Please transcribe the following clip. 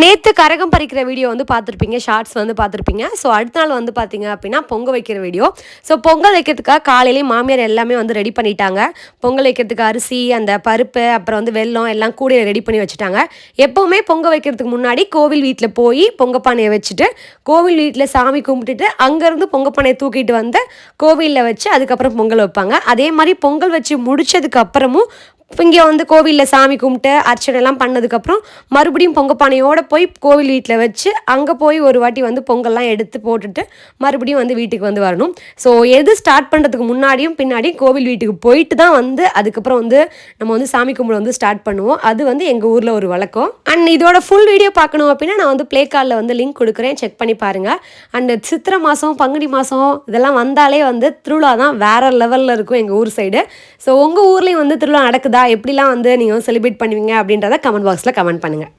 நேற்று கரகம் பறிக்கிற வீடியோ வந்து பார்த்துருப்பீங்க, ஷார்ட்ஸ் வந்து பார்த்துருப்பீங்க. ஸோ அடுத்த நாள் வந்து பார்த்தீங்க அப்படின்னா பொங்கல் வைக்கிற வீடியோ. ஸோ பொங்கல் வைக்கிறதுக்காக காலையிலேயே மாமியார் எல்லாமே வந்து ரெடி பண்ணிட்டாங்க. பொங்கல் வைக்கிறதுக்கு அரிசி, அந்த பருப்பு, அப்புறம் வந்து வெல்லம் எல்லாம் கூட ரெடி பண்ணி வச்சுட்டாங்க. எப்போவுமே பொங்கல் வைக்கிறதுக்கு முன்னாடி கோவில் வீட்டில் போய் பொங்கப்பானையை வச்சுட்டு, கோவில் வீட்டில் சாமி கும்பிட்டுட்டு, அங்கேருந்து பொங்கப்பானையை தூக்கிட்டு வந்து கோவிலில் வச்சு அதுக்கப்புறம் பொங்கல் வைப்பாங்க. அதே மாதிரி பொங்கல் வச்சு முடிச்சதுக்கு அப்புறமும் இங்கே வந்து கோவிலில் சாமி கும்பிட்டு அர்ச்சனைலாம் பண்ணதுக்கப்புறம் மறுபடியும் பொங்கப்பானையோடு போய் கோவில் வீட்டில் வச்சு அங்கே போய் ஒரு வாட்டி வந்து பொங்கல்லாம் எடுத்து போட்டுட்டு மறுபடியும் வந்து வீட்டுக்கு வந்து வரணும். ஸோ எது ஸ்டார்ட் பண்ணுறதுக்கு முன்னாடியும் பின்னாடியும் கோவில் வீட்டுக்கு போயிட்டு தான் வந்து அதுக்கப்புறம் வந்து நம்ம வந்து சாமி கும்பிட வந்து ஸ்டார்ட் பண்ணுவோம். அது வந்து எங்கள் ஊரில் ஒரு வழக்கம். அண்ட் இதோட ஃபுல் வீடியோ பார்க்கணும் அப்படின்னா நான் வந்து ப்ளே கார்டில் வந்து லிங்க் கொடுக்குறேன், செக் பண்ணி பாருங்கள். அண்ட் சித்திரை மாதம், பங்குனி மாதம் இதெல்லாம் வந்தாலே வந்து திருவிழா தான் வேறு லெவலில் இருக்கும் எங்கள் ஊர் சைடு. ஸோ உங்கள் ஊர்லேயும் வந்து திருவிழா நடக்குது, எப்படிலாம் வந்து நீங்கள் செலிப்ரேட் பண்ணுவீங்க அப்படின்றத கமெண்ட் பாக்ஸில் கமெண்ட் பண்ணுங்கள்.